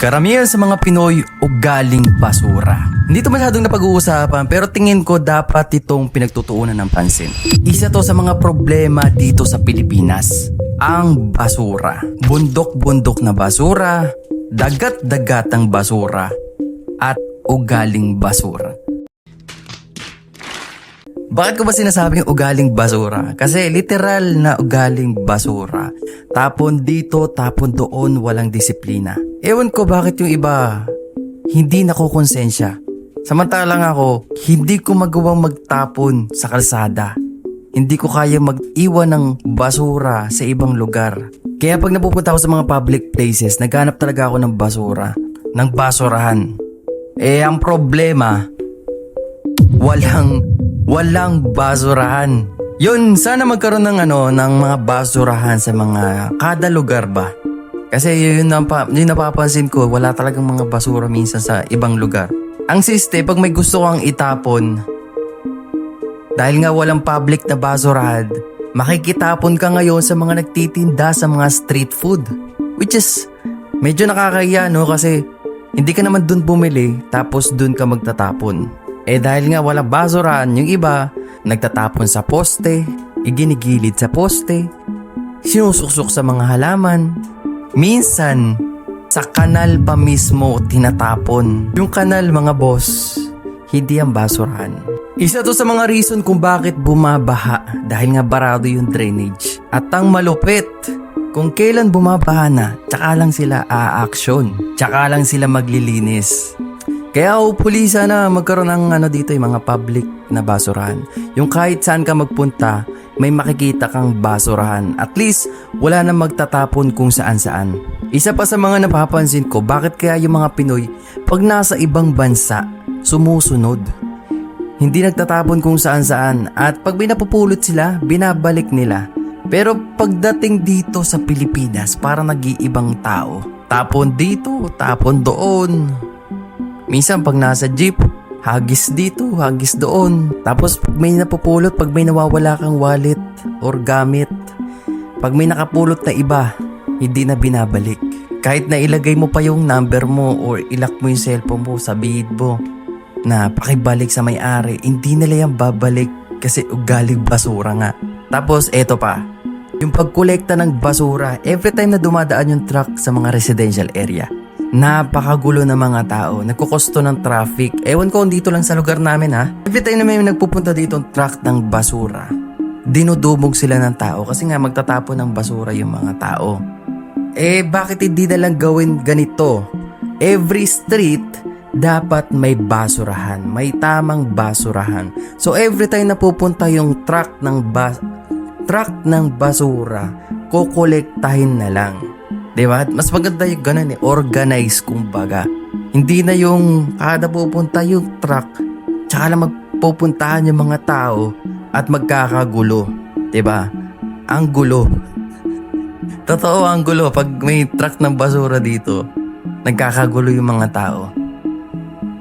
Karamihan sa mga Pinoy ugaling basura. Hindi ito masyadong napag-uusapan pero tingin ko dapat itong pinagtutuunan ng pansin. Isa to sa mga problema dito sa Pilipinas. Ang basura. Bundok-bundok na basura, dagat-dagatang basura, at ugaling basura. Bakit ko ba sinasabing ugaling basura? Kasi literal na ugaling basura. Tapon dito, tapon doon, walang disiplina. Ewan ko bakit yung iba hindi nakukonsensya. Samantalang ako, hindi ko magawang magtapon sa kalsada. Hindi ko kaya mag-iwan ng basura sa ibang lugar. Kaya pag napupunta ako sa mga public places, naghanap talaga ako ng basura, ng basurahan. Ang problema, walang basurahan. Yun, sana magkaroon ng ng mga basurahan sa mga kada lugar ba. Kasi yun napapansin ko, wala talagang mga basura minsan sa ibang lugar. Ang siste, pag may gusto kang itapon, dahil nga walang public na basurahan, makikitapon ka ngayon sa mga nagtitinda sa mga street food. Which is, medyo nakakahiya kasi hindi ka naman dun bumili tapos dun ka magtatapon. Dahil nga wala basurahan, yung iba nagtatapon sa poste, iginigilid sa poste, sinusuksok sa mga halaman. Minsan, sa kanal pa mismo tinatapon. Yung kanal mga boss, hindi ang basurahan. Isa to sa mga reason kung bakit bumabaha dahil nga barado yung drainage. At ang malupit, kung kailan bumabaha na, tsaka lang sila a-action. Tsaka lang sila maglilinis. Kaya hopefully sana magkaroon ng dito yung mga public na basurahan. Yung kahit saan ka magpunta, may makikita kang basurahan. At least wala na magtatapon kung saan-saan. Isa pa sa mga napapansin ko, bakit kaya yung mga Pinoy pag nasa ibang bansa, sumusunod. Hindi nagtatapon kung saan-saan at pag may napupulot sila, binabalik nila. Pero pagdating dito sa Pilipinas, parang nag-iibang tao. Tapon dito, tapon doon. Minsan pag nasa jeep, hagis dito, hagis doon. Tapos pag may napupulot, pag may nawawala kang wallet or gamit, pag may nakapulot na iba, hindi na binabalik. Kahit na ilagay mo pa yung number mo or ilock mo yung cellphone mo, sabihin mo na pakibalik sa may-ari, hindi nila yan babalik kasi ugaling basura nga. Tapos eto pa, yung pagkolekta ng basura, every time na dumadaan yung truck sa mga residential area, napakagulo ng mga tao, nagkukosto ng traffic. Ewan ko dito lang sa lugar namin Every time na may nagpupunta dito ang truck ng basura, dinudumog sila ng tao kasi nga magtatapon ng basura yung mga tao. Bakit hindi na lang gawin ganito? Every street dapat may basurahan, may tamang basurahan. So every time na pupunta yung truck ng basura, kokolektahin na lang. Diba? Mas maganda yung ganun organize kumbaga. Hindi na yung kada pupunta yung truck, tsaka lang magpupuntahan yung mga tao at magkakagulo. Diba? Ang gulo. Totoo ang gulo. Pag may truck ng basura dito, nagkakagulo yung mga tao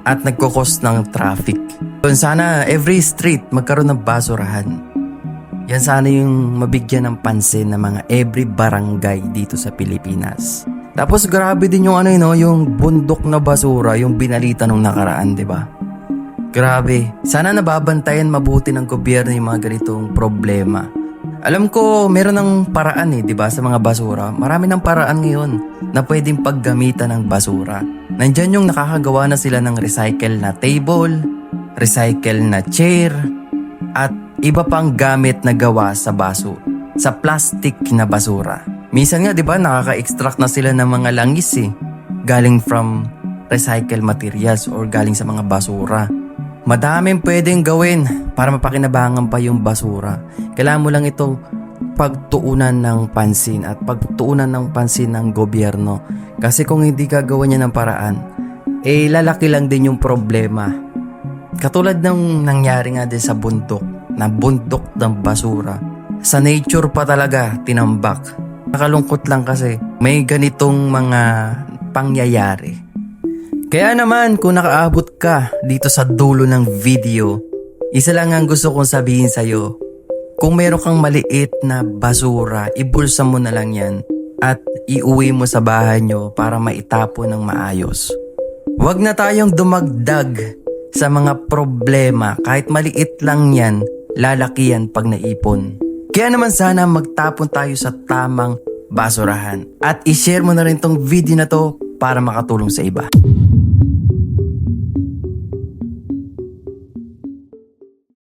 at nagkukos ng traffic. Sana every street magkaroon ng basurahan. Yan sana yung mabigyan ng pansin ng mga every barangay dito sa Pilipinas. Tapos grabe din yung yung bundok na basura, yung binalita nung nakaraan, 'di ba? Grabe. Sana nababantayan mabuti ng gobyerno yung mga ganitong problema. Alam ko meron ng paraan 'di ba sa mga basura. Marami ng paraan ngayon na pwedeng paggamitan ng basura. Nandiyan yung nakakagawa na sila ng recycle na table, recycle na chair, at iba pang gamit na gawa sa sa plastic na basura. Minsan nga 'di ba nakaka-extract na sila ng mga langis galing from recycle materials or galing sa mga basura. Madaming pwedeng gawin para mapakinabangan pa yung basura. Kailangan mo lang itong pagtuunan ng pansin at pagtuunan ng pansin ng gobyerno. Kasi kung hindi gagawa niya ng paraan, lalaki lang din yung problema. Katulad ng nangyari nga din sa bundok ng basura. Sa nature pa talaga tinambak. Nakalungkot lang kasi may ganitong mga pangyayari. Kaya naman kung nakaabot ka dito sa dulo ng video, isa lang ang gusto kong sabihin sa'yo. Kung meron kang maliit na basura, ibulsa mo na lang yan. at iuwi mo sa bahay nyo para maitapon ng maayos. Huwag na tayong dumagdag sa mga problema, kahit maliit lang yan, lalaki yan pag naipon. Kaya naman sana magtapon tayo sa tamang basurahan at i-share mo na rin tong video na to para makatulong sa iba.